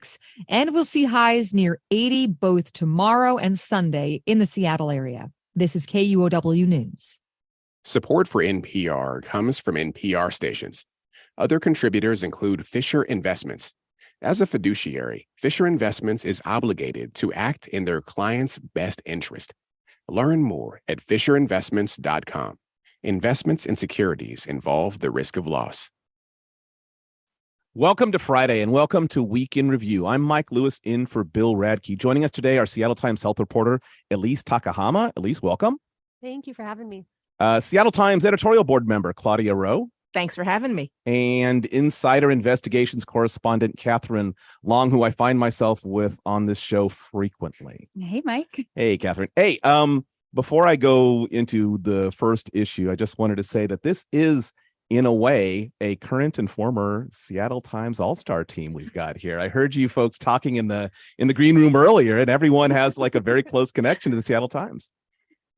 6, and we'll see highs near 80 both tomorrow and Sunday in the Seattle area. This is KUOW News. Support for NPR comes from NPR stations. Other contributors include Fisher Investments. As a fiduciary, Fisher Investments is obligated to act in their client's best interest. Learn more at fisherinvestments.com. Investments in securities involve the risk of loss. Welcome to Friday and welcome to Week in Review. I'm Mike Lewis in for Bill Radke. Joining us today, our Seattle Times health reporter, Elise Takahama. Elise, welcome. Thank you for having me. Seattle Times editorial board member, Claudia Rowe. Thanks for having me. And Insider Investigations correspondent, Katherine Long, who I find myself with on this show frequently. Hey, Mike. Hey, Katherine. Hey, before I go into the first issue, I just wanted to say that this is, in a way, a current and former Seattle Times All-Star team we've got here. I heard you folks talking in the green room earlier, and everyone has like a very close connection to the Seattle Times.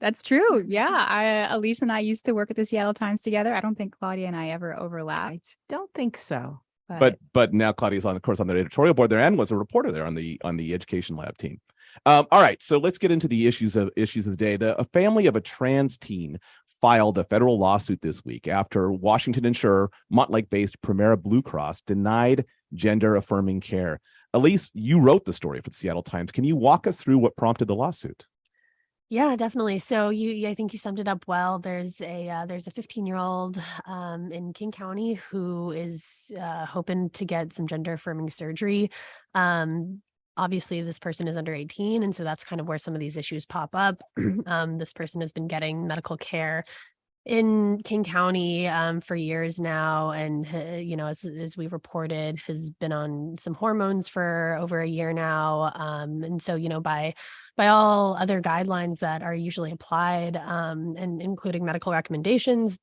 That's true. Yeah. Elise and I used to work at the Seattle Times together. I don't think Claudia and I ever overlapped. Don't think so. But now Claudia's on the editorial board there and was a reporter there on the Education Lab team. All right, so let's get into the issues of the day. A family of a trans teen filed a federal lawsuit this week after Washington insurer Mountlake-based Premera Blue Cross denied gender-affirming care. Elise, you wrote the story for the Seattle Times. Can you walk us through what prompted the lawsuit? Yeah, definitely. So I think you summed it up well. There's a 15-year-old in King County who is hoping to get some gender-affirming surgery. Obviously, this person is under 18, and so that's kind of where some of these issues pop up. This person has been getting medical care in King County for years now, and as we reported, has been on some hormones for over a year now. And so by all other guidelines that are usually applied, and including medical recommendations,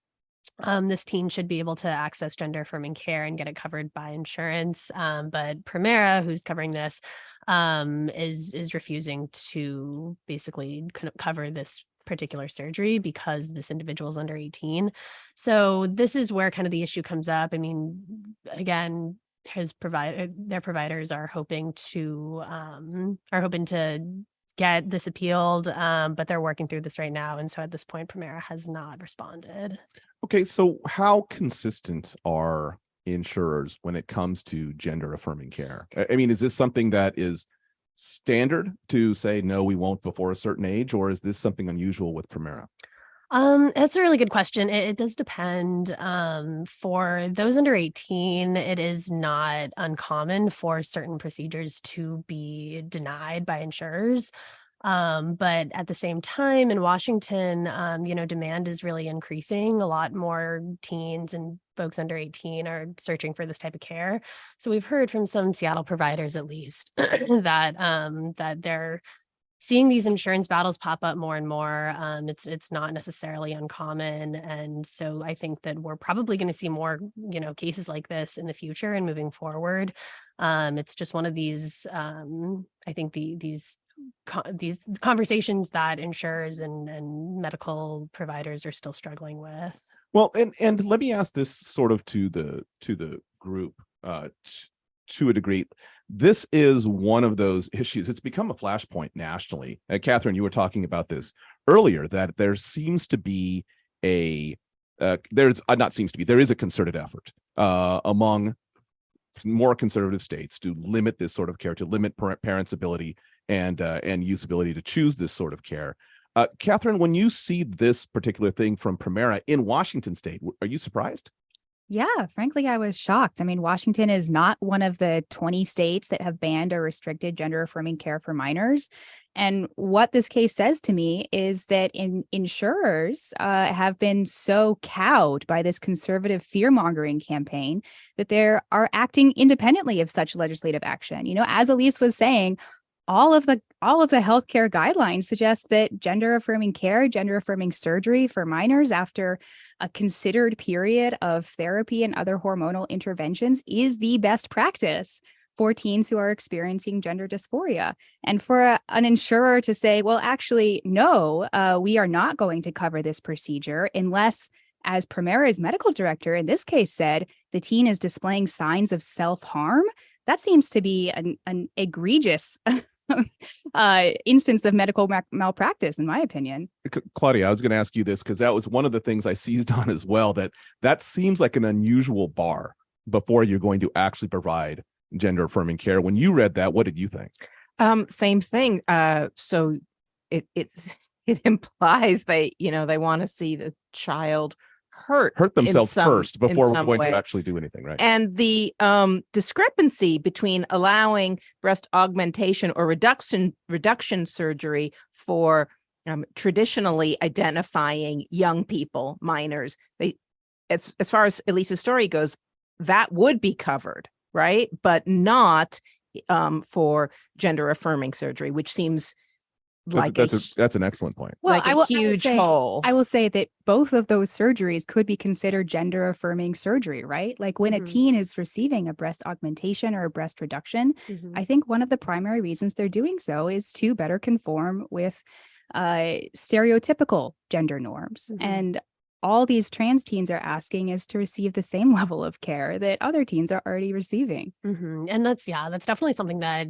this teen should be able to access gender-affirming care and get it covered by insurance. But Premera, who's covering this, is refusing to basically cover this particular surgery because this individual is under 18. So this is where kind of the issue comes up. I mean, again, their providers are hoping to get this appealed, but they're working through this right now. And so at this point, Premera has not responded. Okay, so how consistent are insurers when it comes to gender-affirming care? I mean, is this something that is standard to say, no, we won't before a certain age, or is this something unusual with Premera? That's a really good question. It does depend. For those under 18, it is not uncommon for certain procedures to be denied by insurers. But at the same time, in Washington, demand is really increasing. A lot more teens and folks under 18 are searching for this type of care. So we've heard from some Seattle providers, at least, that they're seeing these insurance battles pop up more and more. It's not necessarily uncommon. And so I think that we're probably going to see more, cases like this in the future and moving forward. It's just one of these, I think these conversations that insurers and medical providers are still struggling with. Well, and let me ask this sort of to the group to a degree. This is one of those issues. It's become a flashpoint nationally. Katherine, you were talking about this earlier, that there seems to be there is a concerted effort among more conservative states to limit this sort of care, to limit parents' ability and usability to choose this sort of care. Katherine, when you see this particular thing from Premera in Washington state, are you surprised? Yeah, frankly, I was shocked. I mean, Washington is not one of the 20 states that have banned or restricted gender-affirming care for minors. And what this case says to me is that insurers have been so cowed by this conservative fear-mongering campaign that they are acting independently of such legislative action. As Elise was saying, all of the healthcare guidelines suggest that gender-affirming care, gender-affirming surgery for minors after a considered period of therapy and other hormonal interventions is the best practice for teens who are experiencing gender dysphoria. And for an insurer to say, well, actually, no, we are not going to cover this procedure unless, as Premera's medical director in this case said, the teen is displaying signs of self-harm. that seems to be an egregious instance of medical malpractice, in my opinion. Claudia, I was going to ask you this because that was one of the things I seized on as well, that seems like an unusual bar before you're going to actually provide gender affirming care. When you read that, what did you think? Same thing. So it implies they want to see the child hurt themselves first before we're going way. to actually do anything, right? And the discrepancy between allowing breast augmentation or reduction surgery for traditionally identifying young people, minors, as far as Elise's story goes, that would be covered, right? But not for gender affirming surgery, which seems that's an excellent point. Well, like a huge hole. I will say that both of those surgeries could be considered gender affirming surgery, right? Like when a teen is receiving a breast augmentation or a breast reduction, I think one of the primary reasons they're doing so is to better conform with stereotypical gender norms. And all these trans teens are asking is to receive the same level of care that other teens are already receiving. And that's definitely something that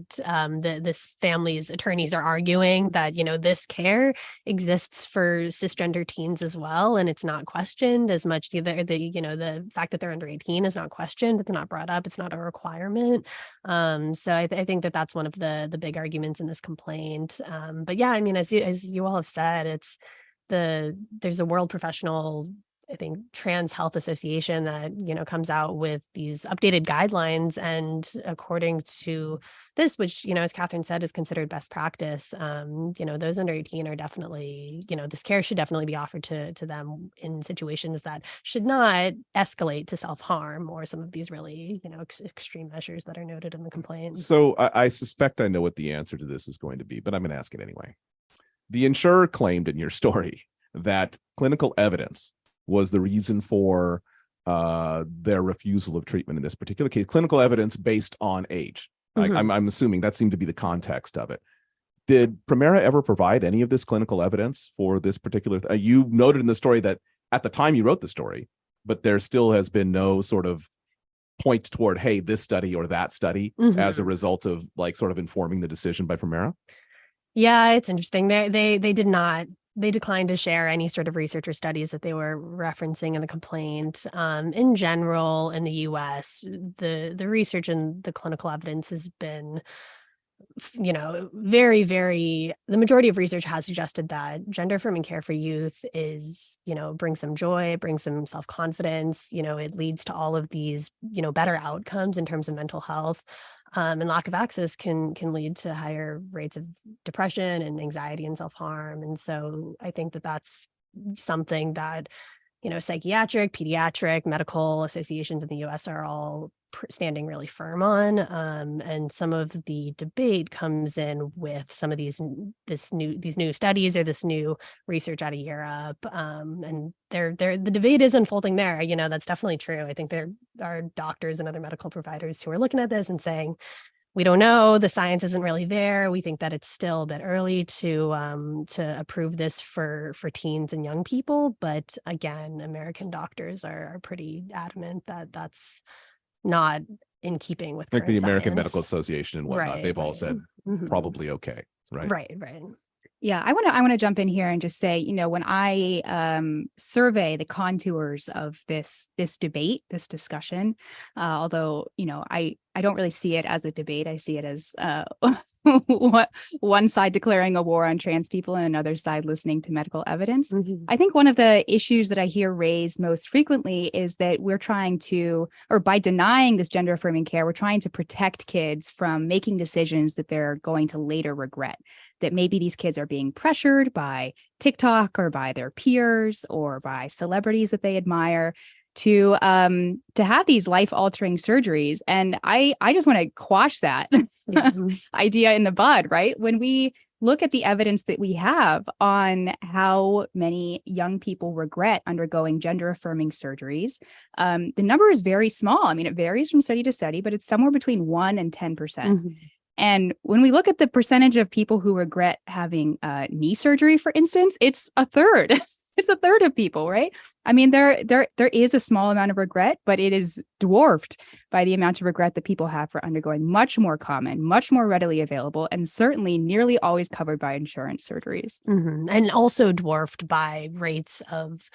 this family's attorneys are arguing, that, this care exists for cisgender teens as well. And it's not questioned as much. Either the fact that they're under 18 is not questioned. It's not brought up. It's not a requirement. So I think that that's one of the big arguments in this complaint. But yeah, I mean, as you all have said, there's a World Professional, I think, Trans Health Association that, comes out with these updated guidelines. And according to this, which, as Katherine said, is considered best practice, those under 18 are definitely, this care should definitely be offered to them in situations that should not escalate to self-harm or some of these really, extreme measures that are noted in the complaint. So I suspect I know what the answer to this is going to be, but I'm going to ask it anyway. The insurer claimed in your story that clinical evidence was the reason for their refusal of treatment in this particular case. Clinical evidence based on age. I'm assuming that seemed to be the context of it. Did Premera ever provide any of this clinical evidence for this particular? You noted in the story that at the time you wrote the story, but there still has been no sort of point toward, hey, this study or that study as a result of sort of informing the decision by Premera. Yeah, it's interesting. They did not. They declined to share any sort of research or studies that they were referencing in the complaint. In general, in the U.S., the research and the clinical evidence has been, very, very. The majority of research has suggested that gender affirming care for youth is, brings them joy, brings them self-confidence. It leads to all of these, better outcomes in terms of mental health. And lack of access can lead to higher rates of depression and anxiety and self-harm. And so I think that that's something that, psychiatric, pediatric, medical associations in the U.S. are all standing really firm on. And some of the debate comes in with some of these new studies or this new research out of Europe. And the debate is unfolding there. That's definitely true. I think there are doctors and other medical providers who are looking at this and saying, we don't know, the science isn't really there. We think that it's still a bit early to approve this for teens and young people. But again, American doctors are pretty adamant that that's not in keeping with like the American science. Medical Association and whatnot. They've all said probably okay, right? Right. Yeah, I want to jump in here and just say, when I survey the contours of this debate, this discussion, although I don't really see it as a debate. I see it as one side declaring a war on trans people and another side listening to medical evidence. I think one of the issues that I hear raised most frequently is that we're trying to, or by denying this gender affirming care, we're trying to protect kids from making decisions that they're going to later regret. That maybe these kids are being pressured by TikTok or by their peers or by celebrities that they admire to have these life-altering surgeries. And I just want to quash that idea in the bud, right? When we look at the evidence that we have on how many young people regret undergoing gender-affirming surgeries, the number is very small. I mean, it varies from study to study, but it's somewhere between 1% and 10%. And when we look at the percentage of people who regret having knee surgery, for instance, it's a third. it's a third of people, right? I mean, there is a small amount of regret, but it is dwarfed by the amount of regret that people have for undergoing much more common, much more readily available, and certainly nearly always covered by insurance surgeries. And also dwarfed by rates of,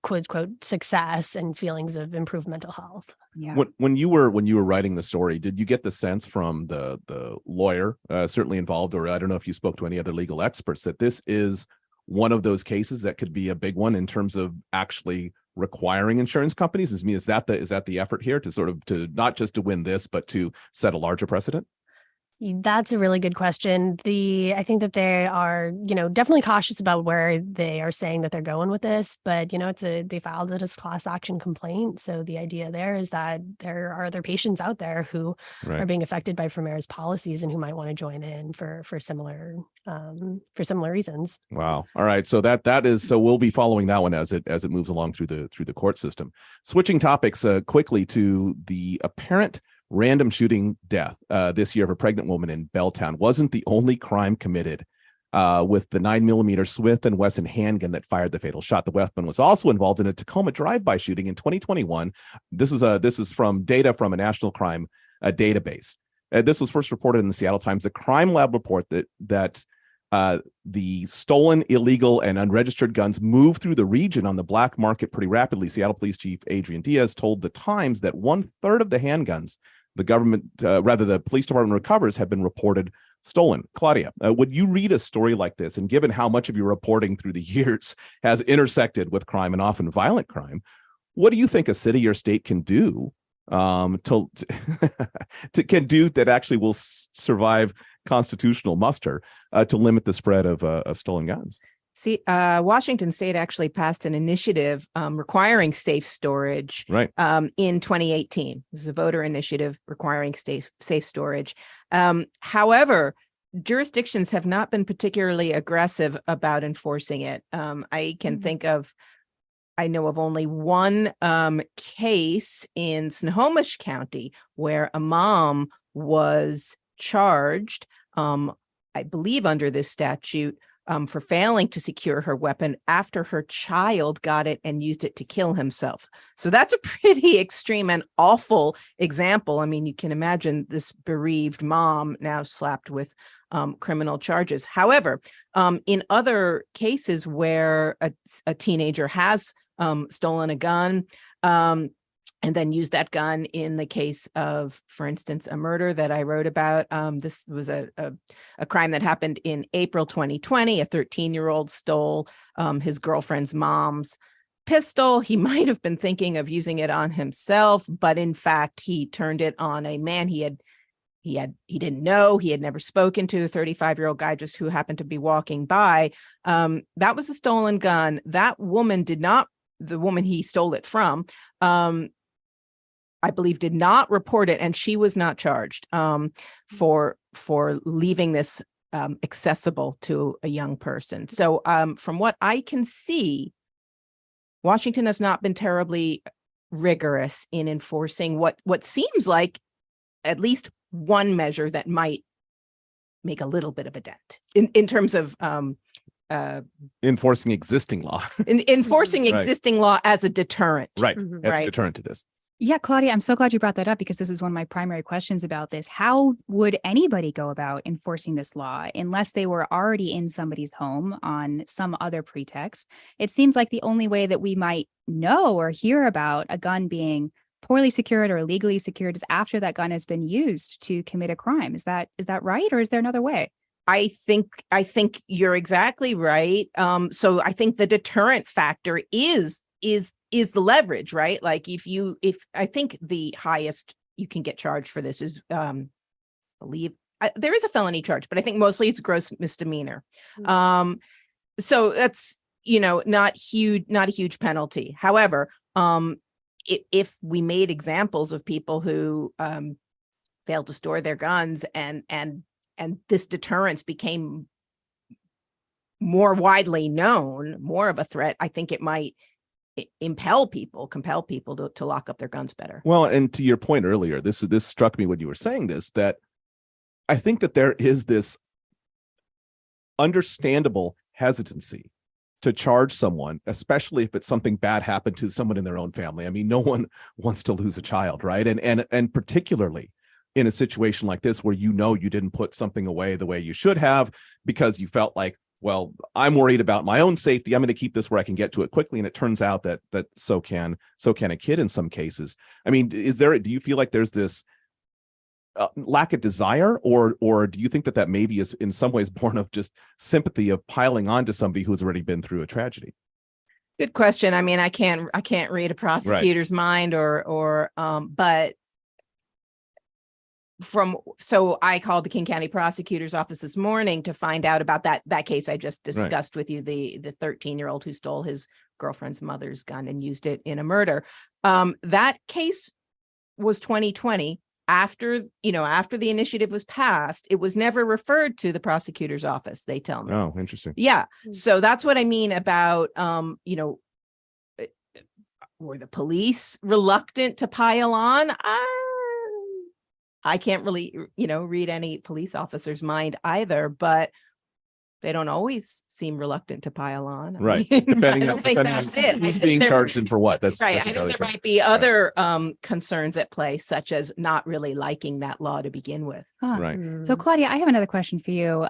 quote unquote, success and feelings of improved mental health. Yeah. When you were writing the story, did you get the sense from the lawyer certainly involved, or I don't know if you spoke to any other legal experts, that this is one of those cases that could be a big one in terms of actually requiring insurance companies? Is that the effort here to not just to win this, but to set a larger precedent? That's a really good question. I think that they are, definitely cautious about where they are saying that they're going with this, but they filed it as class action complaint. So the idea there is that there are other patients out there who are being affected by Premera's policies and who might want to join in for similar reasons. Wow. All right. So so we'll be following that one as it moves along through the court system. Switching topics quickly to the apparent random shooting death this year of a pregnant woman in Belltown wasn't the only crime committed with the 9mm Smith & Wesson handgun that fired the fatal shot. The weapon was also involved in a Tacoma drive-by shooting in 2021. This is from data from a national crime database. This was first reported in the Seattle Times. The crime lab report that the stolen, illegal, and unregistered guns move through the region on the black market pretty rapidly. Seattle Police Chief Adrian Diaz told the Times that 1/3 of the handguns the police department recovers have been reported stolen. Claudia, would you read a story like this? And given how much of your reporting through the years has intersected with crime and often violent crime, what do you think a city or state can do that actually will survive constitutional muster to limit the spread of stolen guns? See, Washington State actually passed an initiative requiring safe storage in 2018. This is a voter initiative requiring safe storage. However, jurisdictions have not been particularly aggressive about enforcing it. I know of only one case in Snohomish County where a mom was charged, I believe under this statute, for failing to secure her weapon after her child got it and used it to kill himself. So that's a pretty extreme and awful example. I mean, you can imagine this bereaved mom now slapped with criminal charges. However, in other cases where a teenager has stolen a gun, and then used that gun in the case of, for instance, a murder that I wrote about. This was a crime that happened in April 2020. A 13-year-old stole his girlfriend's mom's pistol. He might have been thinking of using it on himself, but in fact, he turned it on a man he didn't know. He had never spoken to, a 35-year-old guy just who happened to be walking by. That was a stolen gun. That woman the woman he stole it from, I believe, did not report it, and she was not charged for leaving this accessible to a young person. So from what I can see, Washington has not been terribly rigorous in enforcing what seems like at least one measure that might make a little bit of a dent in terms of enforcing existing law. Enforcing existing law as a deterrent. Right. As a deterrent to this. Yeah, Claudia, I'm so glad you brought that up because this is one of my primary questions about this. How would anybody go about enforcing this law unless they were already in somebody's home on some other pretext? It seems like the only way that we might know or hear about a gun being poorly secured or illegally secured is after that gun has been used to commit a crime. Is that right, or is there another way? I think you're exactly right. So I think the deterrent factor is the leverage, right? Like if I think the highest you can get charged for this is, there is a felony charge, but I think mostly it's gross misdemeanor. So that's, not a huge penalty. However, if we made examples of people who failed to store their guns and this deterrence became more widely known, more of a threat, I think it might compel people to lock up their guns better. Well, and to your point earlier, this struck me when you were saying this, that I think that there is this understandable hesitancy to charge someone, especially if it's something bad happened to someone in their own family. I mean, no one wants to lose a child, right? And particularly in a situation like this where you didn't put something away the way you should have because you felt like, well, I'm worried about my own safety. I'm going to keep this where I can get to it quickly. And it turns out that so can a kid in some cases. I mean, do you feel like there's this lack of desire, or do you think that maybe is in some ways born of just sympathy of piling on to somebody who's already been through a tragedy? Good question. I mean, I can't read a prosecutor's mind but so I called the King County Prosecutor's Office this morning to find out about that case I just discussed with you, the 13-year-old who stole his girlfriend's mother's gun and used it in a murder. That case was 2020. After the initiative was passed, it was never referred to the prosecutor's office, they tell me. Oh, interesting. Yeah. So that's what I mean about, were the police reluctant to pile on? I can't really, read any police officer's mind either, but they don't always seem reluctant to pile on. Right. I don't think that's it. Who's being charged and for what? That's right. I think there might be other concerns at play, such as not really liking that law to begin with. Right. So, Claudia, I have another question for you.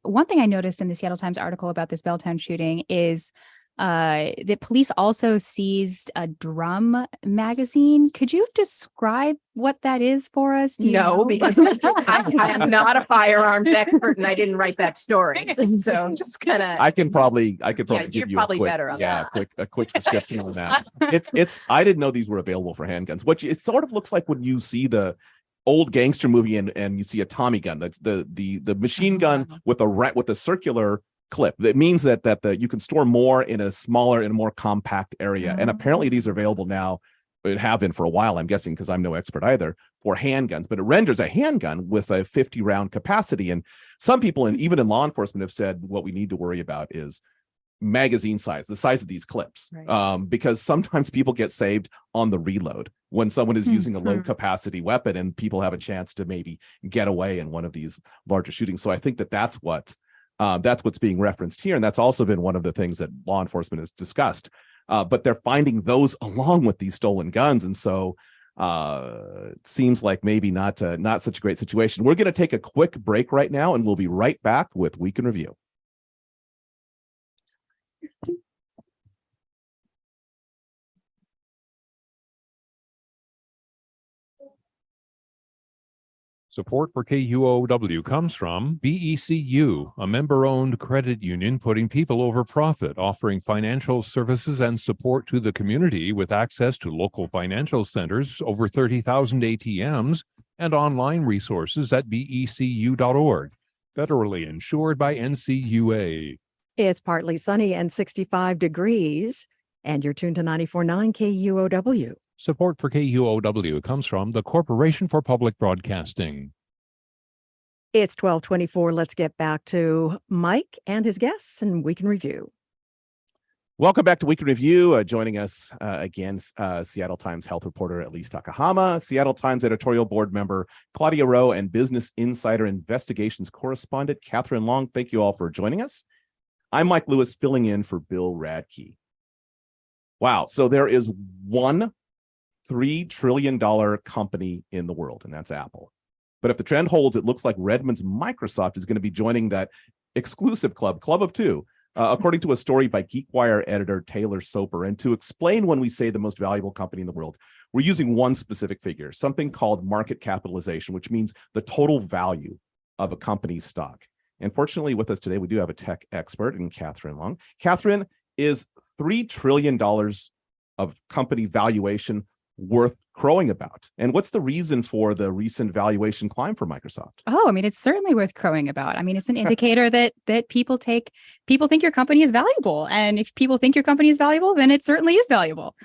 One thing I noticed in the Seattle Times article about this Belltown shooting is the police also seized a drum magazine. Could you describe what that is for us? No, because I am not a firearms expert and I didn't write that story. So I'm just gonna. I could probably give you're you probably a quick, better on that. a quick description on that. It's. I didn't know these were available for handguns. It sort of looks like when you see the old gangster movie and you see a Tommy gun. That's the machine gun with a circular clip. That means that you can store more in a smaller and more compact area. And apparently these are available now. It have been for a while, I'm guessing, because I'm no expert either, for handguns. But it renders a handgun with a 50 round capacity. And some people, and even in law enforcement, have said what we need to worry about is magazine size, the size of these clips, right. Because sometimes people get saved on the reload when someone is using a low capacity weapon, and people have a chance to maybe get away in one of these larger shootings. So I think that's what's being referenced here. And that's also been one of the things that law enforcement has discussed. But they're finding those along with these stolen guns. And so it seems like maybe not such a great situation. We're going to take a quick break right now, and we'll be right back with Week in Review. Support for KUOW comes from BECU, a member-owned credit union putting people over profit, offering financial services and support to the community with access to local financial centers, over 30,000 ATMs, and online resources at becu.org. Federally insured by NCUA. It's partly sunny and 65 degrees, and you're tuned to 94.9 KUOW. Support for KUOW comes from the Corporation for Public Broadcasting. It's 12:24. Let's get back to Mike and his guests and Week in Review. Welcome back to Week in Review. Joining us again, Seattle Times health reporter Elise Takahama, Seattle Times editorial board member Claudia Rowe, and Business Insider investigations correspondent Katherine Long. Thank you all for joining us. I'm Mike Lewis, filling in for Bill Radke. Wow. So there is one $3 trillion company in the world, and that's Apple. But if the trend holds, it looks like Redmond's Microsoft is going to be joining that exclusive club of two, according to a story by GeekWire editor Taylor Soper. And to explain when we say the most valuable company in the world, we're using one specific figure, something called market capitalization, which means the total value of a company's stock. And fortunately, with us today, we do have a tech expert in Katherine Long. Katherine, is $3 trillion of company valuation worth crowing about? And what's the reason for the recent valuation climb for Microsoft? Oh, I mean, it's certainly worth crowing about. I mean, it's an indicator that people think your company is valuable. And if people think your company is valuable, then it certainly is valuable.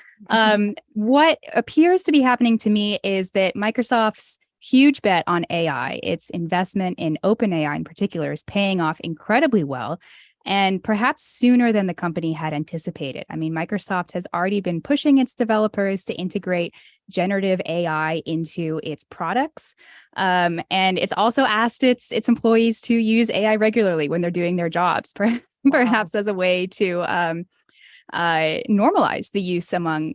What appears to be happening to me is that Microsoft's huge bet on AI, its investment in OpenAI in particular, is paying off incredibly well, and perhaps sooner than the company had anticipated. I mean, Microsoft has already been pushing its developers to integrate generative AI into its products. And it's also asked its employees to use AI regularly when they're doing their jobs. perhaps as a way to normalize the use among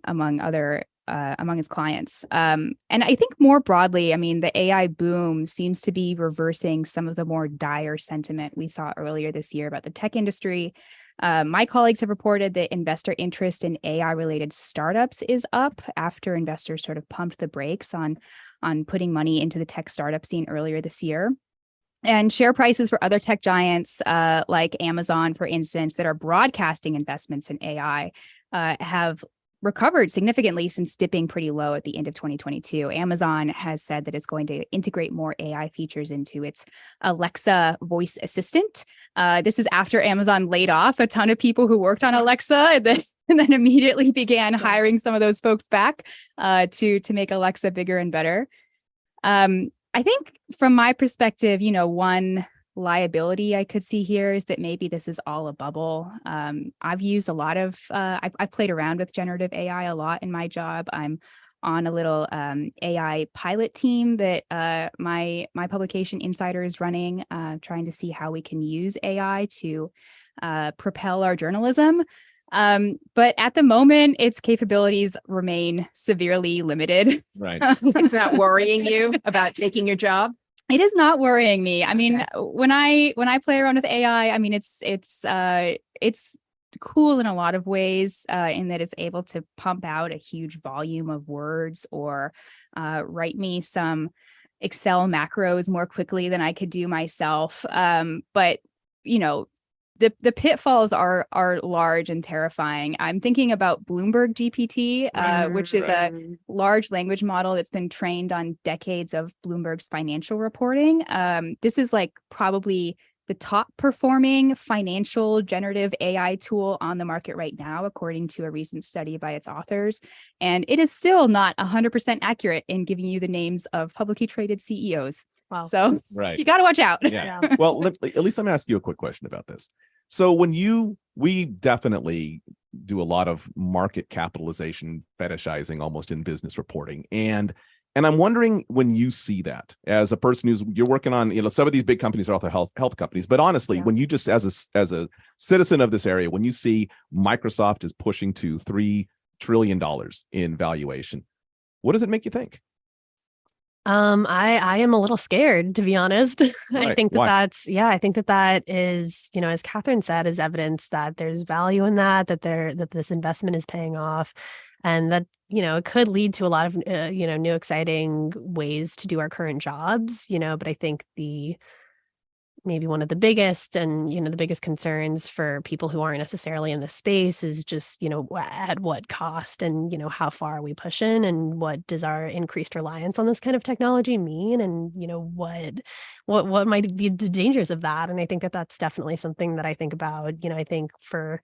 his clients. And I think more broadly, I mean, the AI boom seems to be reversing some of the more dire sentiment we saw earlier this year about the tech industry. My colleagues have reported that investor interest in AI-related startups is up after investors sort of pumped the brakes on putting money into the tech startup scene earlier this year. And share prices for other tech giants like Amazon, for instance, that are broadcasting investments in AI have recovered significantly since dipping pretty low at the end of 2022. Amazon has said that it's going to integrate more AI features into its Alexa voice assistant. This is after Amazon laid off a ton of people who worked on Alexa and then immediately began hiring some of those folks back to make Alexa bigger and better. I think from my perspective, one liability I could see here is that maybe this is all a bubble. I've used a lot of, I've played around with generative AI a lot in my job. I'm on a little AI pilot team that my publication Insider is running, trying to see how we can use AI to propel our journalism. But at the moment, its capabilities remain severely limited. Right. It's not worrying you about taking your job? It is not worrying me. I mean, when I play around with AI, I mean, it's cool in a lot of ways in that it's able to pump out a huge volume of words or write me some Excel macros more quickly than I could do myself. But the pitfalls are large and terrifying. I'm thinking about Bloomberg GPT, which is a large language model that's been trained on decades of Bloomberg's financial reporting. This is like probably the top performing financial generative AI tool on the market right now, according to a recent study by its authors. And it is still not 100% accurate in giving you the names of publicly traded CEOs. Wow. So you got to watch out. Yeah. Well, at least I'm asking you a quick question about this. So we definitely do a lot of market capitalization fetishizing almost in business reporting. And I'm wondering, when you see that as a person you're working on, some of these big companies are also health companies, but honestly, when you just as a citizen of this area, when you see Microsoft is pushing to $3 trillion in valuation, what does it make you think? I am a little scared, to be honest. Right. I think I think that is, as Katherine said, is evidence that there's value in that this investment is paying off, and that, it could lead to a lot of, new exciting ways to do our current jobs, but I think maybe one of the biggest and, the biggest concerns for people who aren't necessarily in the space is just, at what cost and, how far are we pushing, and what does our increased reliance on this kind of technology mean, and, what might be the dangers of that. And I think that that's definitely something that I think about. I think for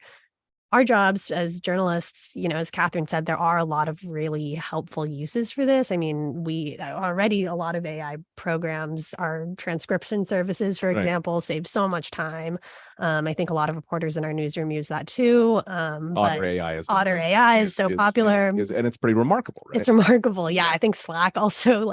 our jobs as journalists, as Katherine said, there are a lot of really helpful uses for this. I mean, we already, a lot of AI programs, our transcription services, for example, save so much time. I think a lot of reporters in our newsroom use that too. Otter AI is so popular. And it's pretty remarkable, right? It's remarkable. Yeah. I think Slack also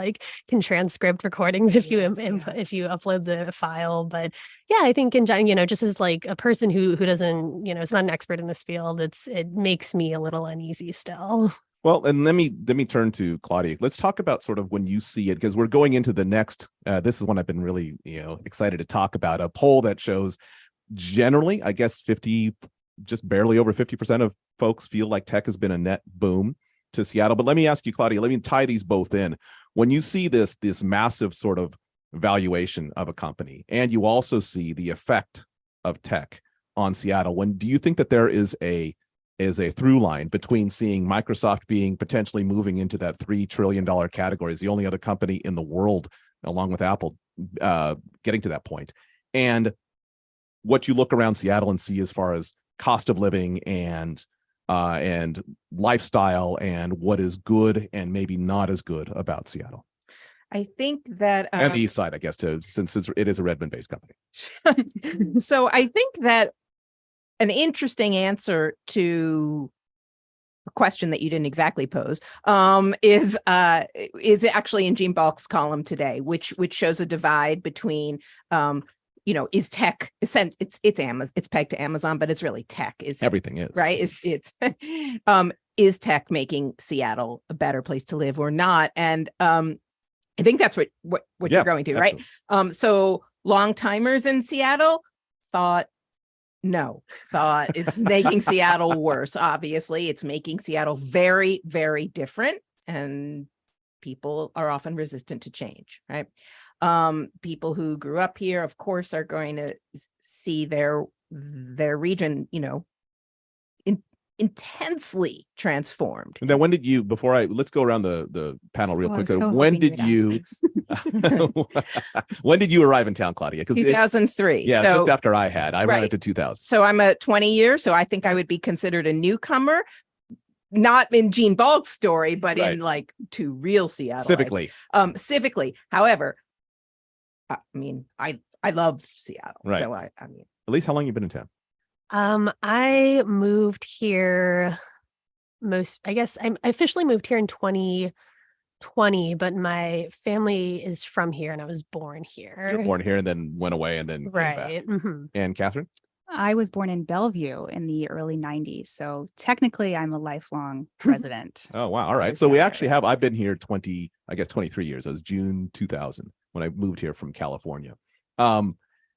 can transcript recordings if you upload the file. But yeah, I think in general, just as a person who doesn't, is not an expert in this field, it makes me a little uneasy still. Well, and let me turn to Claudia. Let's talk about sort of when you see it, because we're going into the next, this is one I've been really, excited to talk about, a poll that shows generally, I guess just barely over 50% of folks feel like tech has been a net boom to Seattle. But let me ask you, Claudia, let me tie these both in. When you see this massive sort of valuation of a company, and you also see the effect of tech on Seattle, do you think that there is a through line between seeing Microsoft being potentially moving into that $3 trillion category as the only other company in the world, along with Apple, getting to that point, and what you look around Seattle and see as far as cost of living and lifestyle, and what is good and maybe not as good about Seattle? I think that and the East Side, I guess, too, since it is a Redmond-based company. So I think that an interesting answer to a question that you didn't exactly pose is actually in Gene Balk's column today, which shows a divide between is tech, it's Amazon, it's pegged to Amazon, but it's really tech is Everything is. right. It's is tech making Seattle a better place to live or not? And I think that's what you're going to, absolutely. right? So long timers in Seattle thought it's making Seattle worse. Obviously, it's making Seattle very, very different, and people are often resistant to change, right? People who grew up here, of course, are going to see their region, intensely transformed. And then when did you, let's go around the panel real quick. so When hoping did you'd ask you, when did you arrive in town, Claudia? 2003. Yeah, so, just after I had. I ran right. into 2000. So I'm a 20 years, so I think I would be considered a newcomer, not in Gene Bald's story, but Right. in like to real Seattle. Civically. Civically. However, I mean, I love Seattle. Right. So I mean, Elise, how long you been in town? I moved here I officially moved here in 2020, but my family is from here and I was born here. You were born here and then went away and then came back. Right. Mhm. And Katherine? I was born in Bellevue in the early 90s. So technically, I'm a lifelong resident. Oh, wow. All right. of So we that actually area. I've been here 23 years. It was June 2000 when I moved here from California.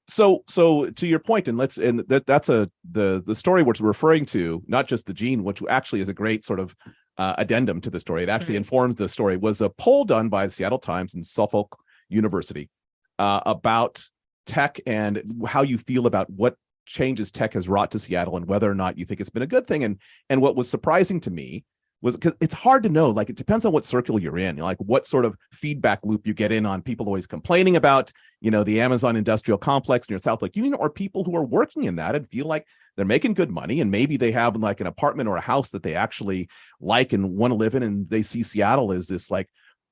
So to your point, and that's the story which we're referring to, not just the Gene, which actually is a great sort of addendum to the story. It actually informs the story. Was a poll done by the Seattle Times and Suffolk University about tech and how you feel about what changes tech has wrought to Seattle and whether or not you think it's been a good thing. And what was surprising to me was, because it's hard to know, like it depends on what circle you're in, like what sort of feedback loop you get in on people always complaining about, the Amazon industrial complex near South Lake Union, or people who are working in that and feel like they're making good money and maybe they have like an apartment or a house that they actually like and want to live in, and they see Seattle as this like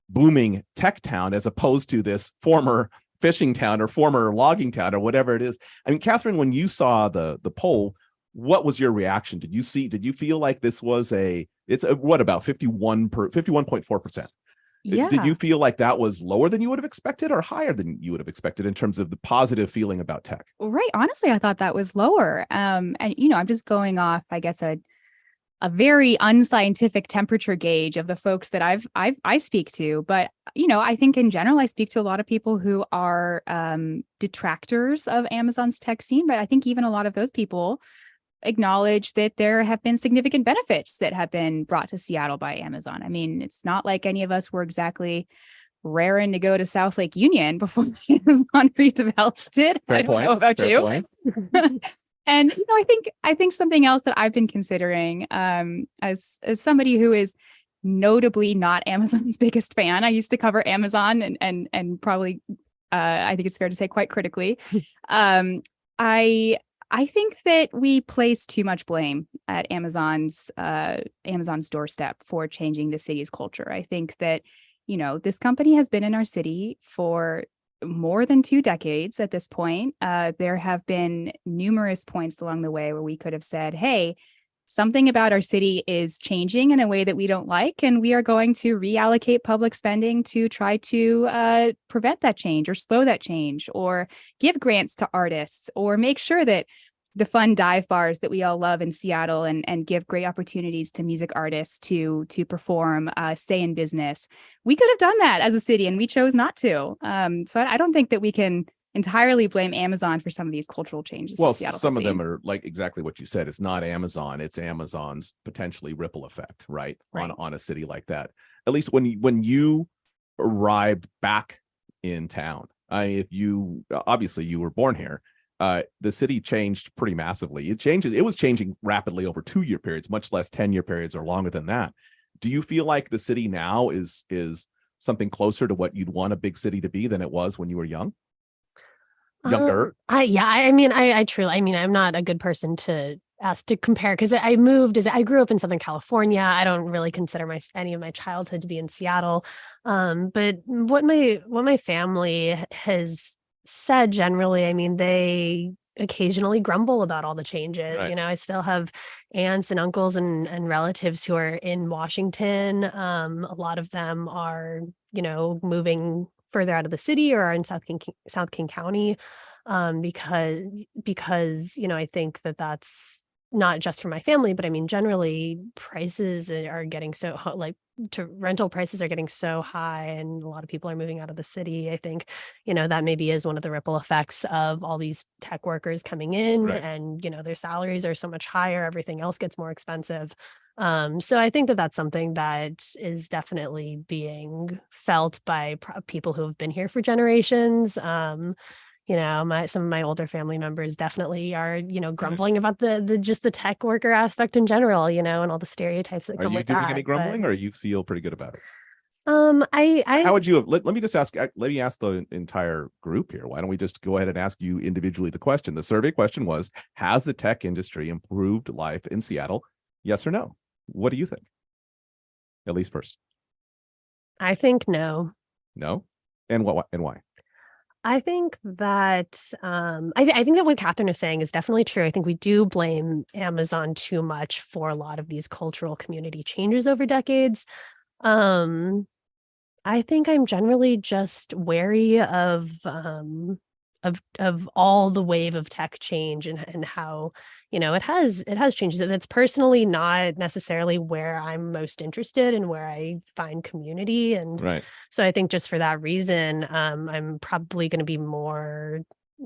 booming tech town as opposed to this former fishing town or former logging town or whatever it is. I mean, Katherine, when you saw the poll, what was your reaction? Did you feel like this was what about 51.4%? Yeah. Did you feel like that was lower than you would have expected or higher than you would have expected in terms of the positive feeling about tech? Right. Honestly, I thought that was lower. And I'm just going off, I guess, a very unscientific temperature gauge of the folks that I speak to. But, I think in general, I speak to a lot of people who are detractors of Amazon's tech scene. But I think even a lot of those people acknowledge that there have been significant benefits that have been brought to Seattle by Amazon. I mean, it's not like any of us were exactly raring to go to South Lake Union before Amazon redeveloped it. I don't know about you. And I think something else that I've been considering, as somebody who is notably not Amazon's biggest fan. I used to cover Amazon and probably I think it's fair to say quite critically. I think that we place too much blame at Amazon's doorstep for changing the city's culture. I think that, this company has been in our city for more than 2 decades at this point. There have been numerous points along the way where we could have said, hey, something about our city is changing in a way that we don't like, and we are going to reallocate public spending to try to prevent that change or slow that change, or give grants to artists, or make sure that the fun dive bars that we all love in Seattle and give great opportunities to music artists to perform, stay in business. We could have done that as a city, and we chose not to. So I don't think that we can entirely blame Amazon for some of these cultural changes. Well, some of them are like exactly what you said. It's not Amazon, it's Amazon's potentially ripple effect, right? On a city like that. At least when you arrived back in town, if you obviously you were born here, the city changed pretty massively. It was changing rapidly over 2-year periods, much less 10-year periods or longer than that. Do you feel like the city now is something closer to what you'd want a big city to be than it was when you were younger? I truly, I'm not a good person to ask to compare, because I grew up in Southern California. I don't really consider any of my childhood to be in Seattle. But what my family has said generally, they occasionally grumble about all the changes. Right. I still have aunts and uncles and relatives who are in Washington. A lot of them are, moving further out of the city or are in South King County. because I think that that's not just for my family, but I mean, generally prices are getting so rental prices are getting so high, and a lot of people are moving out of the city. I think, that maybe is one of the ripple effects of all these tech workers coming in, Right. and, their salaries are so much higher. Everything else gets more expensive. So I think that that's something that is definitely being felt by people who have been here for generations. Some of my older family members definitely are, grumbling about just the tech worker aspect in general, and all the stereotypes that Are come you with doing that. any grumbling, or you feel pretty good about it? I How would you have, let me just ask, let me ask the entire group here. Why don't we just go ahead and ask you individually the question? The survey question was, has the tech industry improved life in Seattle? Yes or no? What do you think? Elise first. I think no. No? And what and why? I think that I think that what Katherine is saying is definitely true. I think we do blame Amazon too much for a lot of these cultural community changes over decades. I think I'm generally just wary of all the wave of tech change, and how it has changes. That's personally not necessarily where I'm most interested and where I find community. And Right. so I think just for that reason, I'm probably going to be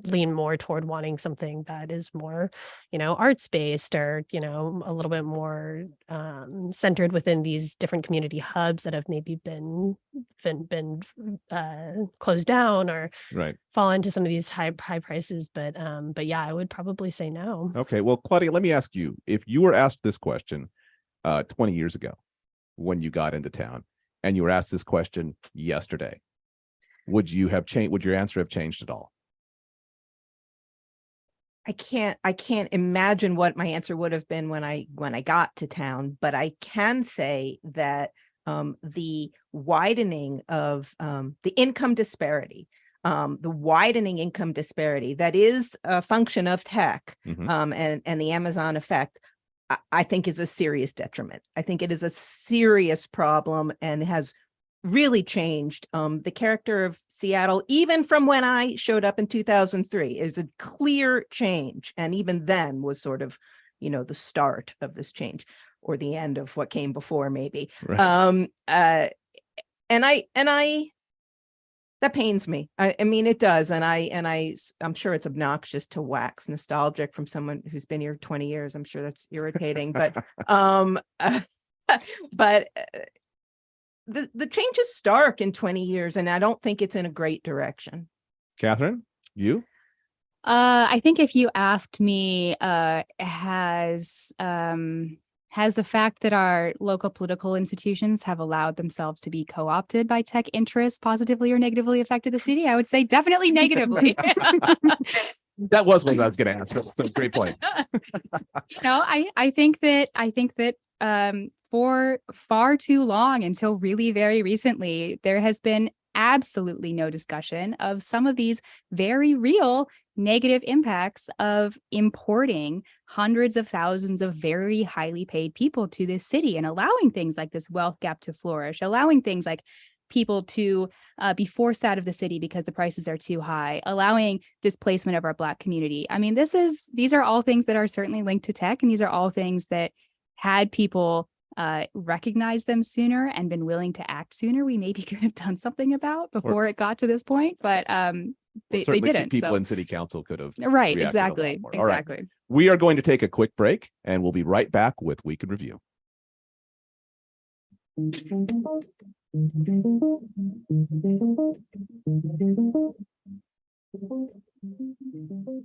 lean more toward wanting something that is more, arts based, or, a little bit more centered within these different community hubs that have maybe been closed down, or Right. fall into some of these high prices. But yeah, I would probably say no. Okay. Well, Claudia, let me ask you, if you were asked this question 20 years ago when you got into town, and you were asked this question yesterday, would you have changed? Would your answer have changed at all? I can't imagine what my answer would have been when I got to town, but I can say that the widening of the income disparity, that is a function of tech, and the Amazon effect, I think is a serious detriment. I think it is a serious problem, and has really changed the character of Seattle, even from when I showed up in 2003. It was a clear change, and even then was sort of, the start of this change, or the end of what came before, maybe. Right. And I that pains me. I mean, it does, and I'm sure it's obnoxious to wax nostalgic from someone who's been here 20 years. I'm sure that's irritating, but but. The change is stark in 20 years, and I don't think it's in a great direction. Katherine, you? I think if you asked me, has the fact that our local political institutions have allowed themselves to be co-opted by tech interests positively or negatively affected the city, I would say definitely negatively. That was what I was going to ask. That's a great point. I think that for far too long, until really very recently, there has been absolutely no discussion of some of these very real negative impacts of importing hundreds of thousands of very highly paid people to this city, and allowing things like this wealth gap to flourish, allowing things like people to be forced out of the city because the prices are too high, allowing displacement of our Black community. I mean, these are all things that are certainly linked to tech, and these are all things that, had people recognized them sooner and been willing to act sooner, we maybe could have done something about before it got to this point. But they didn't. People in city council could have. Right. Exactly. All right. We are going to take a quick break, and we'll be right back with Week in Review.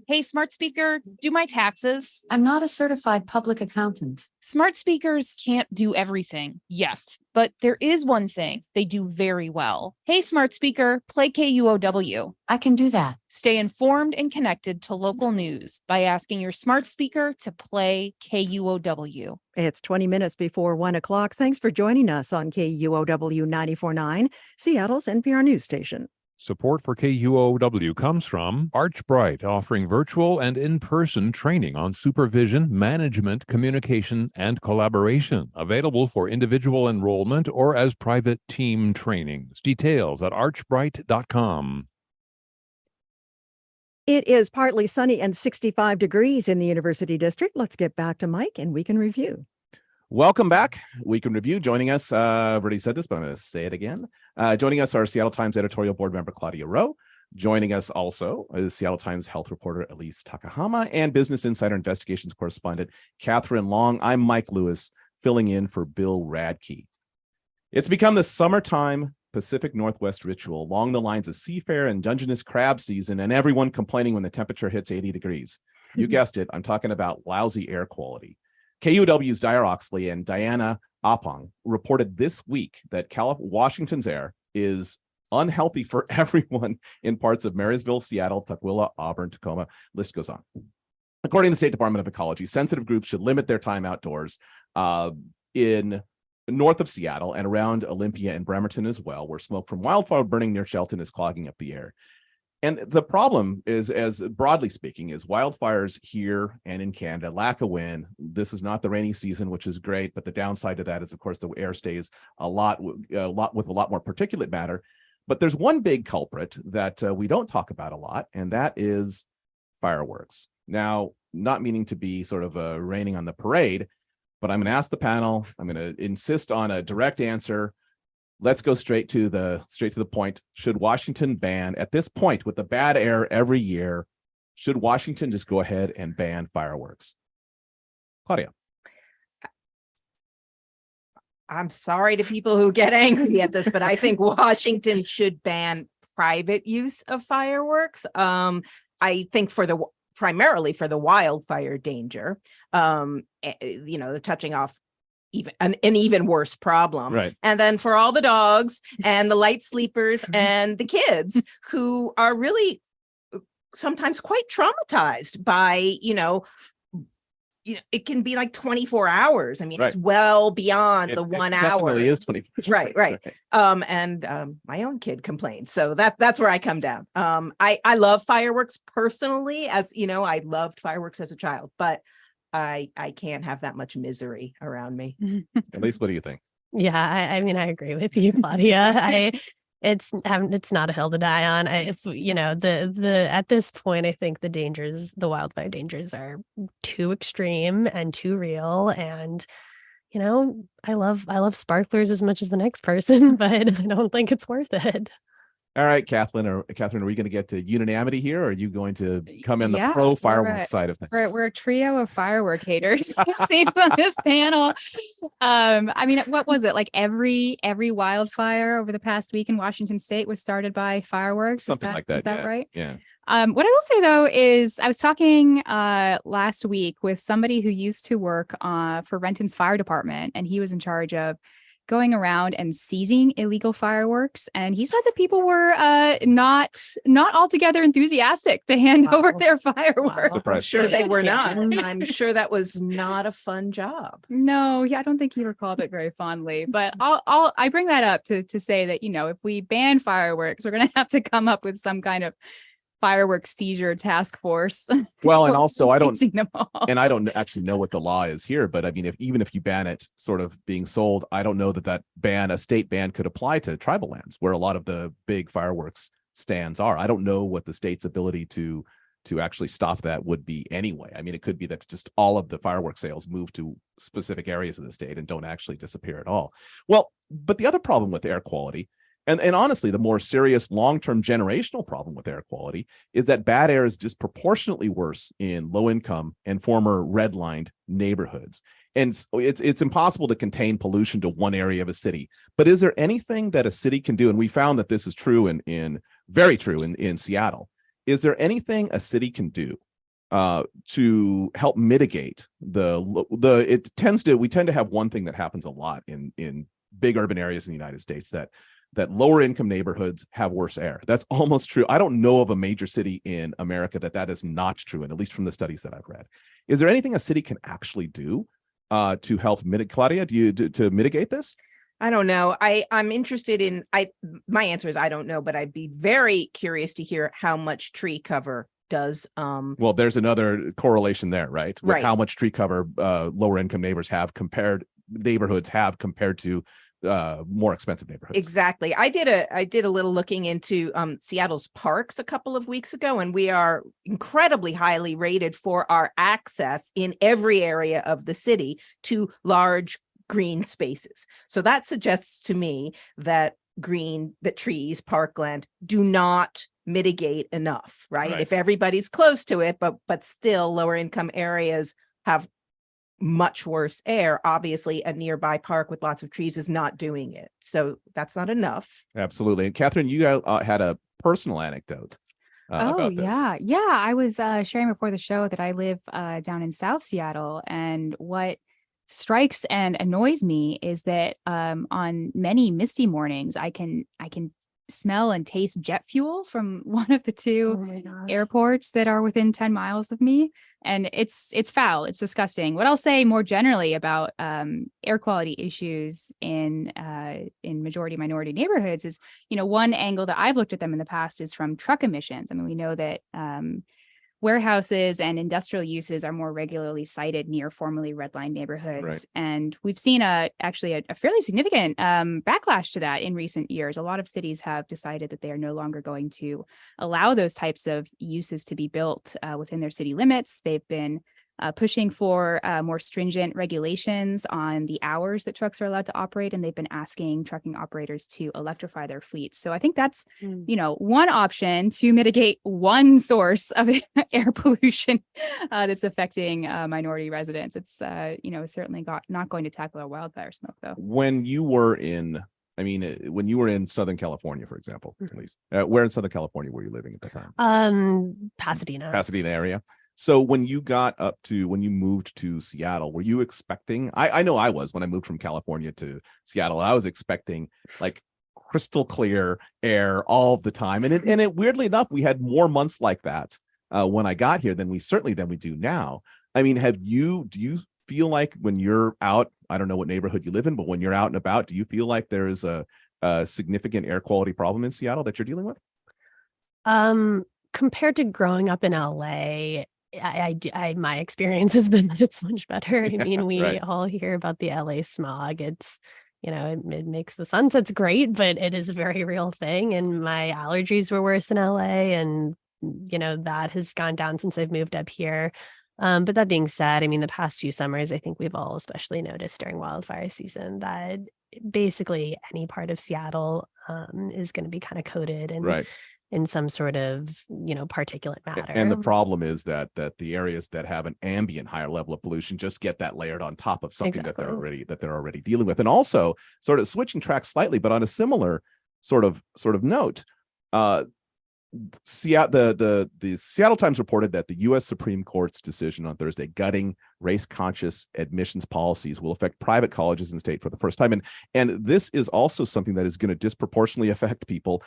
Hey, smart speaker, do my taxes. I'm not a certified public accountant. Smart speakers can't do everything yet, but there is one thing they do very well. Hey, smart speaker, play KUOW. I can do that. Stay informed and connected to local news by asking your smart speaker to play KUOW. It's 20 minutes before 1 o'clock. Thanks for joining us on KUOW 94.9, Seattle's NPR news station. Support for KUOW comes from Archbright, offering virtual and in-person training on supervision, management, communication, and collaboration. Available for individual enrollment or as private team trainings. Details at archbright.com. It is partly sunny and 65 degrees in the University District. Let's get back to Mike and we can review. Welcome back. Week in Review. Joining us, I've already said this, but I'm going to say it again. Joining us are Seattle Times editorial board member Claudia Rowe. Joining us also is Seattle Times health reporter Elise Takahama and Business Insider Investigations correspondent Katherine Long. I'm Mike Lewis, filling in for Bill Radke. It's become the summertime Pacific Northwest ritual along the lines of seafair and Dungeness crab season, and everyone complaining when the temperature hits 80 degrees. You guessed it. I'm talking about lousy air quality. KUOW's Dyer Oxley and Diana Apong reported this week that Washington's air is unhealthy for everyone in parts of Marysville, Seattle, Tukwila, Auburn, Tacoma. List goes on. According to the State Department of Ecology, sensitive groups should limit their time outdoors in north of Seattle and around Olympia and Bremerton as well, where smoke from wildfire burning near Shelton is clogging up the air. And the problem is, as broadly speaking, is wildfires here and in Canada lack a wind. This is not the rainy season, which is great, but the downside to that is, of course, the air stays a lot with a lot more particulate matter. But there's one big culprit that we don't talk about a lot, and that is fireworks. Now, not meaning to be sort of raining on the parade, but I'm going to ask the panel. I'm going to insist on a direct answer. Let's go straight to the point. Should Washington ban, at this point with the bad air every year, should Washington just go ahead and ban fireworks? Claudia. I'm sorry to people who get angry at this, but I think Washington should ban private use of fireworks. I think primarily for the wildfire danger, the touching off an even worse problem. Right. And then for all the dogs and the light sleepers and the kids who are really sometimes quite traumatized by, it can be like 24 hours. I mean, It's well beyond the 1 hour. It definitely is 24 hours. Right. And my own kid complained. So that's where I come down. I love fireworks personally, as I loved fireworks as a child, but I can't have that much misery around me. At least, what do you think? Yeah, I mean, I agree with you, Claudia. It's not a hill to die on. It's at this point, I think the wildfire dangers are too extreme and too real. And I love sparklers as much as the next person, but I don't think it's worth it. All right, Katherine, are we going to get to unanimity here, or are you going to come in the pro fireworks side of things? We're a trio of firework haters seems on this panel. I mean, what was it like? Every wildfire over the past week in Washington State was started by fireworks. Something like that. Is that right? Yeah. What I will say though is I was talking last week with somebody who used to work for Renton's fire department, and he was in charge of going around and seizing illegal fireworks. And he said that people were not altogether enthusiastic to hand over their fireworks. I'm sure they were not. I'm sure that was not a fun job. No, I don't think he recalled it very fondly. But I bring that up to say that, if we ban fireworks, we're going to have to come up with some kind of fireworks seizure task force. Well, and also I don't actually know what the law is here, but I mean, even if you ban it sort of being sold, I don't know that ban, a state ban, could apply to tribal lands where a lot of the big fireworks stands are. I don't know what the state's ability to actually stop that would be anyway. I mean, it could be that just all of the fireworks sales move to specific areas of the state and don't actually disappear at all. Well, but the other problem with air quality, and honestly, the more serious long-term generational problem with air quality, is that bad air is disproportionately worse in low-income and former red-lined neighborhoods. And it's impossible to contain pollution to one area of a city. But is there anything that a city can do? And we found that this is true very true in Seattle. Is there anything a city can do to help mitigate we tend to have one thing that happens a lot in big urban areas in the United States, that lower income neighborhoods have worse air. That's almost true. I don't know of a major city in America that is not true, and at least from the studies that I've read. Is there anything a city can actually do to help mitigate? Claudia, to mitigate this? I don't know. I'm interested in, my answer is I don't know, but I'd be very curious to hear how much tree cover does. Well, there's another correlation there, right? With how much tree cover lower income neighborhoods have compared to more expensive neighborhoods. Exactly. I did a little looking into Seattle's parks a couple of weeks ago, and we are incredibly highly rated for our access in every area of the city to large green spaces. So that suggests to me that trees, parkland do not mitigate enough, right? If everybody's close to it, but still lower income areas have much worse air, obviously a nearby park with lots of trees is not doing it. So that's not enough. Absolutely. And Katherine, you had a personal anecdote about this. Yeah. I was sharing before the show that I live down in South Seattle, and what strikes and annoys me is that on many misty mornings, I can smell and taste jet fuel from one of the two airports that are within 10 miles of me. And it's foul. It's disgusting. What I'll say more generally about air quality issues in majority minority neighborhoods is, one angle that I've looked at them in the past is from truck emissions. I mean, we know that warehouses and industrial uses are more regularly cited near formerly redlined neighborhoods. Right. And we've seen actually a fairly significant backlash to that in recent years. A lot of cities have decided that they are no longer going to allow those types of uses to be built within their city limits. They've been pushing for more stringent regulations on the hours that trucks are allowed to operate, and they've been asking trucking operators to electrify their fleets. So I think that's, one option to mitigate one source of air pollution that's affecting minority residents. It's, certainly not going to tackle our wildfire smoke, though. When you were in Southern California, for example, Elise, where in Southern California were you living at the time? Pasadena area. So when you moved to Seattle, were you expecting, I know I was, when I moved from California to Seattle, I was expecting like crystal clear air all the time. And it weirdly enough, we had more months like that when I got here than we do now. I mean, do you feel like when you're out, I don't know what neighborhood you live in, but when you're out and about, do you feel like there is a significant air quality problem in Seattle that you're dealing with? Compared to growing up in LA, my experience has been that it's much better. I mean, we all hear about the LA smog. It's, it makes the sunsets great, but it is a very real thing. And my allergies were worse in LA, and, that has gone down since I've moved up here. But that being said, I mean, the past few summers, I think we've all especially noticed during wildfire season that basically any part of Seattle is going to be kind of coated and in some sort of, particulate matter. And the problem is that the areas that have an ambient higher level of pollution just get that layered on top of something that they're already dealing with. And also, sort of switching tracks slightly, but on a similar sort of note, the Seattle Times reported that the U.S. Supreme Court's decision on Thursday gutting race-conscious admissions policies will affect private colleges in the state for the first time. And this is also something that is going to disproportionately affect people,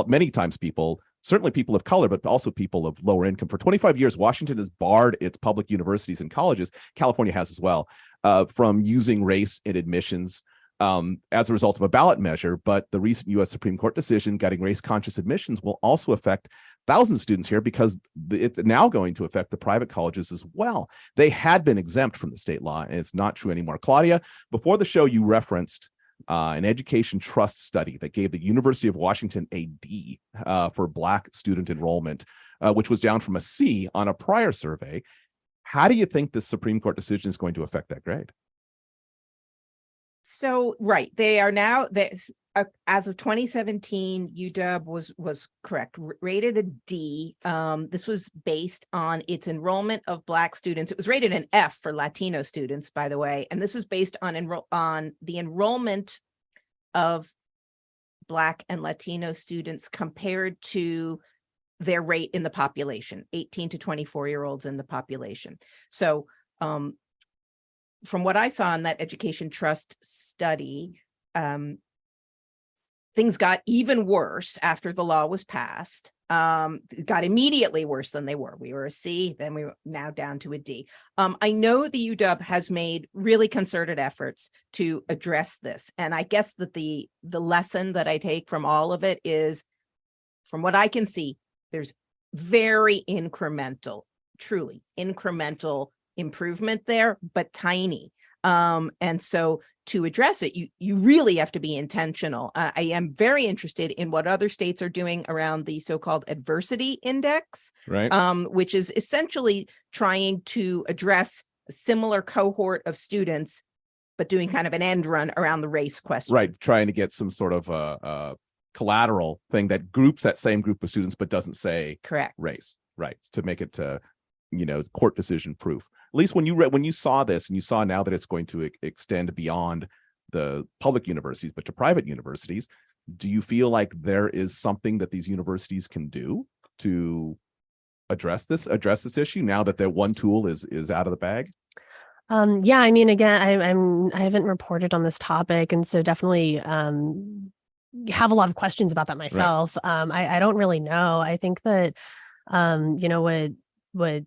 many times people, certainly people of color, but also people of lower income. For 25 years, Washington has barred its public universities and colleges, California has as well, from using race in admissions as a result of a ballot measure. But the recent U.S. Supreme Court decision gutting race-conscious admissions will also affect thousands of students here, because it's now going to affect the private colleges as well. They had been exempt from the state law, and it's not true anymore. Claudia, before the show, you referenced an education trust study that gave the University of Washington a D for Black student enrollment, which was down from a C on a prior survey. How do you think this Supreme Court decision is going to affect that grade? So, they are now, as of 2017, UW was correct, rated a D. This was based on its enrollment of Black students. It was rated an F for Latino students, by the way, and this was based on the enrollment of Black and Latino students compared to their rate in the population, 18 to 24-year-olds in the population. So, from what I saw in that education trust study, things got even worse after the law was passed. It got immediately worse than they were. We were a C, then we were now down to a D. I know the UW has made really concerted efforts to address this. And I guess that the lesson that I take from all of it is, from what I can see, there's very truly incremental improvement there, but tiny. And so to address it, you really have to be intentional. I am very interested in what other states are doing around the so-called adversity index, Right. Which is essentially trying to address a similar cohort of students, but doing kind of an end run around the race question. Right. Trying to get some sort of collateral thing that groups that same group of students, but doesn't say Correct. race. Right. To make it court decision proof. At least when you saw this and you saw now that it's going to extend beyond the public universities, but to private universities, do you feel like there is something that these universities can do to address this issue now that their one tool is out of the bag? Yeah, I mean, again, I haven't reported on this topic, and so definitely have a lot of questions about that myself. I don't really know. I think that what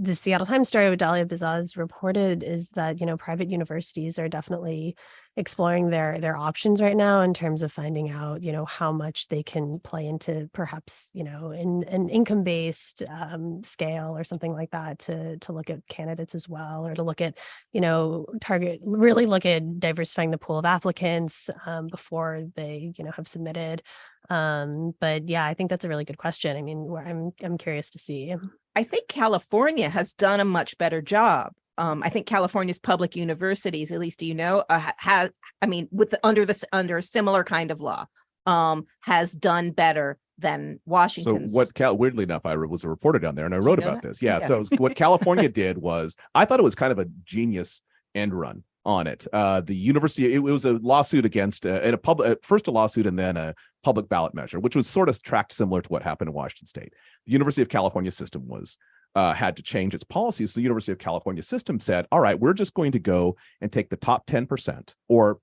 the Seattle Times story with Dahlia Bazaz reported is that, private universities are definitely exploring their options right now in terms of finding out, how much they can play into perhaps, in an income-based scale or something like that to look at candidates as well, or to look at, really look at diversifying the pool of applicants before they, have submitted. But yeah, I think that's a really good question. I mean, I'm curious to see. I think California has done a much better job. I think California's public universities, at least under a similar kind of law, has done better than Washington's. So weirdly enough, I was a reporter down there and I wrote about this. Yeah. Yeah. So what California did was, I thought it was kind of a genius end run on it. The university, it was a lawsuit against first a lawsuit and then a public ballot measure, which was sort of tracked similar to what happened in Washington State. The University of California system had to change its policies. The University of California system said, all right, we're just going to go and take the top 10% or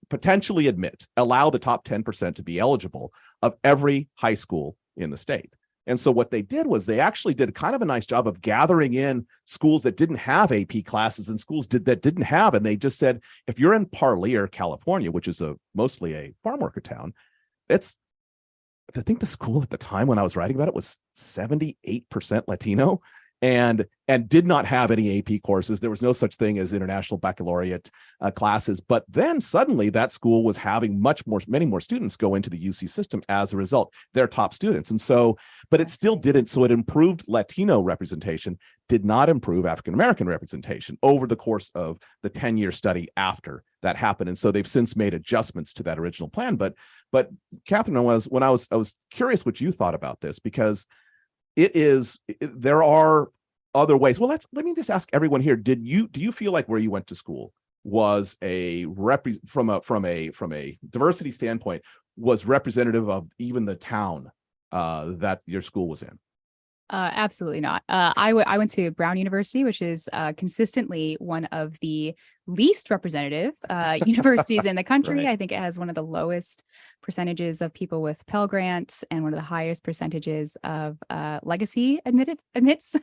potentially allow the top 10% to be eligible of every high school in the state. And so what they did was they actually did kind of a nice job of gathering in schools that didn't have AP classes and schools that didn't have. And they just said, if you're in Parlier, California, which is mostly a farm worker town, I think the school at the time when I was writing about it was 78% Latino and did not have any AP courses. There was no such thing as international baccalaureate classes. But then suddenly that school was having many more students go into the UC system as a result, their top students. And so, but it still didn't. So it improved Latino representation, did not improve African-American representation over the course of the 10-year study after that happened. And so they've since made adjustments to that original plan. But Katherine, I was curious what you thought about this, because there are other ways. Well, let me just ask everyone here. Do you feel like where you went to school was from a diversity standpoint was representative of even the town that your school was in? Absolutely not. I went to Brown University, which is consistently one of the least representative universities in the country. Right. I think it has one of the lowest percentages of people with Pell Grants and one of the highest percentages of legacy admits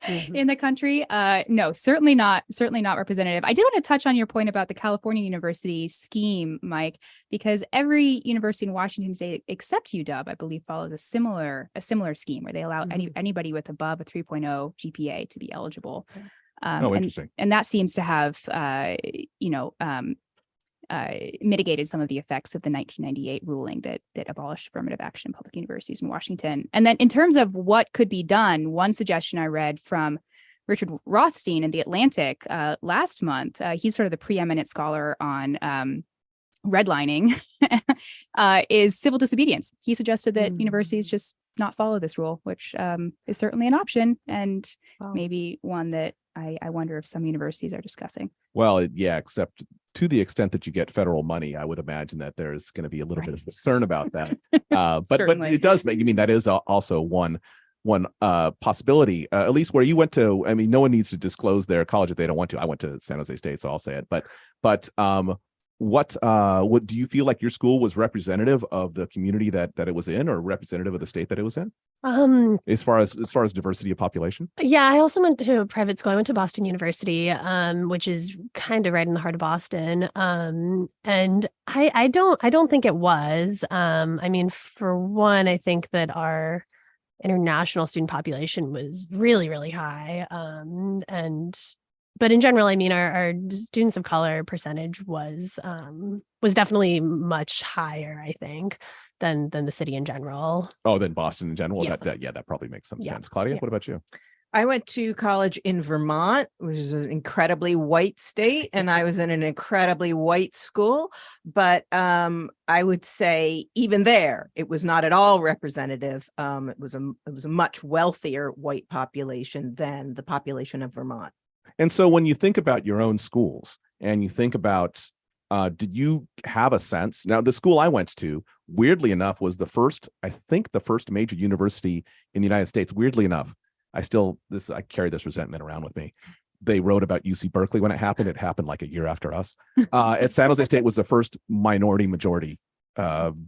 in the country. No, certainly not representative. I did want to touch on your point about the California University scheme, Mike, because every university in Washington State except UW, I believe, follows a similar scheme where they allow anybody with above a 3.0 GPA to be eligible. Interesting. And that seems to have, mitigated some of the effects of the 1998 ruling that abolished affirmative action in public universities in Washington. And then in terms of what could be done, one suggestion I read from Richard Rothstein in The Atlantic last month, he's sort of the preeminent scholar on redlining, is civil disobedience. He suggested that universities just not follow this rule, which is certainly an option and maybe one that I wonder if some universities are discussing. Well, yeah, except to the extent that you get federal money, I would imagine that there's going to be a little bit of concern about that. But it does make, that is also one possibility. Elise, where you went to, no one needs to disclose their college if they don't want to. I went to San Jose State, so I'll say it. But what do you feel like your school was representative of the community that it was in, or representative of the state that it was in? As far as diversity of population? Yeah, I also went to a private school. I went to Boston University, which is kind of right in the heart of Boston. And I don't think it was. For one, I think that our international student population was really, really high. And but in general, I mean, our students of color percentage was definitely much higher, I think, than the city in general. Oh, than Boston in general. Yeah. That probably makes some Yeah. sense. Claudia, Yeah. what about you? I went to college in Vermont, which is an incredibly white state, and I was in an incredibly white school. But I would say even there, it was not at all representative. It was a much wealthier white population than the population of Vermont. And so when you think about your own schools and you think about, did you have a sense? Now, the school I went to, weirdly enough, was the first major university in the United States. Weirdly enough, I carry this resentment around with me. They wrote about UC Berkeley when it happened. It happened like a year after us. At San Jose State was the first majority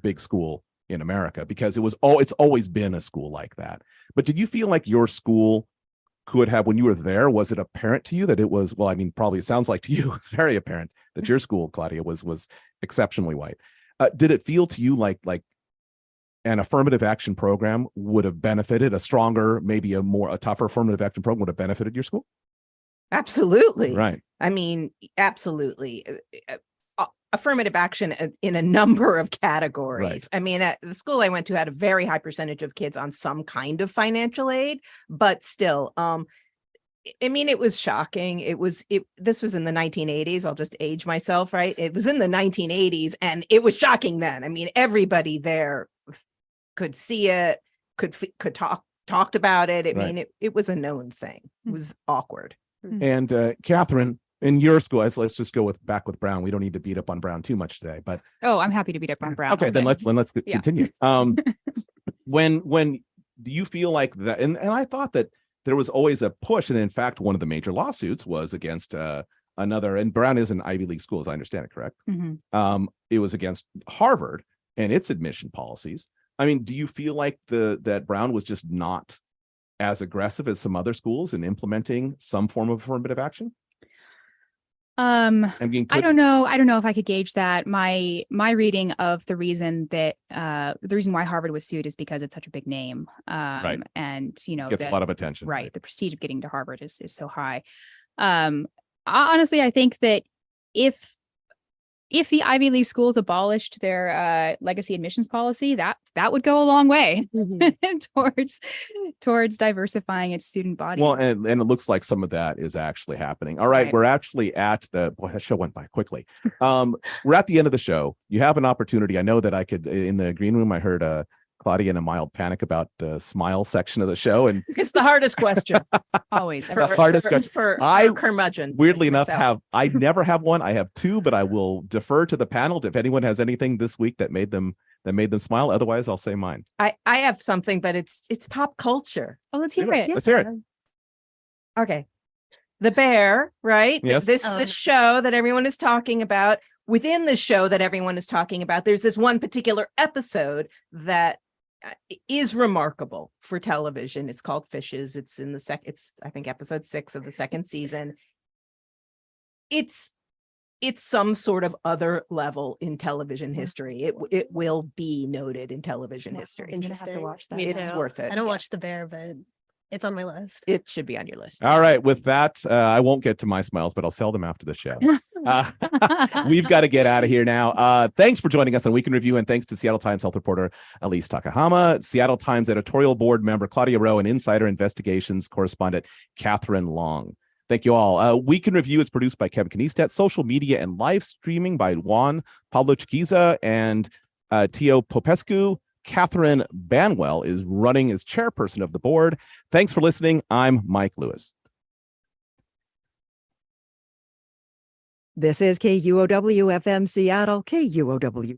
big school in America, because it's always been a school like that. But did you feel like your school could have, when you were there, was it apparent to you that it was, well, I mean, probably it sounds like to you, it's very apparent that your school, Claudia, was exceptionally white. Did it feel to you like an affirmative action program would have benefited, a stronger, maybe a tougher affirmative action program would have benefited your school? Absolutely. Right. I mean, absolutely. Affirmative action in a number of categories. Right. I mean, at the school I went to had a very high percentage of kids on some kind of financial aid, but still, I mean, it was shocking. This was in the 1980s. I'll just age myself, right? It was in the 1980s, and it was shocking then. I mean, everybody there could see it, could talked about it. I mean, it was a known thing. It was awkward. And Katherine, in your school, let's just go back with Brown. We don't need to beat up on Brown too much today, but I'm happy to beat up on Brown. okay, then let's continue. When do you feel like that? And I thought that there was always a push, and in fact, one of the major lawsuits was against another. And Brown is an Ivy League school, as I understand it, correct? Mm-hmm. It was against Harvard and its admission policies. I mean, do you feel like that Brown was just not as aggressive as some other schools in implementing some form of affirmative action? I don't know if I could gauge that. My reading of the reason why Harvard was sued is because it's such a big name. Right. And gets a lot of attention. Right. The prestige of getting to Harvard is so high. Honestly, I think that if the Ivy League schools abolished their legacy admissions policy, that would go a long way towards diversifying its student body. Well, and it looks like some of that is actually happening. All right. We're actually at that show went by quickly. We're at the end of the show. You have an opportunity. I know that I could, in the green room, I heard Claudia in a mild panic about the smile section of the show. And it's the hardest question. Always. The hardest question. For curmudgeon. Weirdly enough, I never have one. I have two, but I will defer to the panel if anyone has anything this week that made them smile. Otherwise, I'll say mine. I have something, but it's pop culture. Oh, let's hear it. Let's hear it. Okay. The Bear, right? Yes. This show that everyone is talking about. Within the show that everyone is talking about, there's this one particular episode that is remarkable for television. It's called Fishes. It's in it's I think episode 6 of the second season. It's some sort of other level in television history. It will be noted in television history. I'm gonna have to watch that. It's worth it. I don't watch The Bear, but it's on my list. It should be on your list. All right. With that, I won't get to my smiles, but I'll tell them after the show. We've got to get out of here now. Thanks for joining us on Week in Review, and thanks to Seattle Times health reporter Elise Takahama, Seattle Times editorial board member Claudia Rowe, and Insider Investigations correspondent Katherine Long. Thank you all. Week in Review is produced by Kevin Kniestat, social media and live streaming by Juan Pablo Chiquiza and Tio Popescu. Katherine Banwell is running as chairperson of the board. Thanks for listening. I'm Mike Lewis. This is KUOW FM Seattle, KUOW.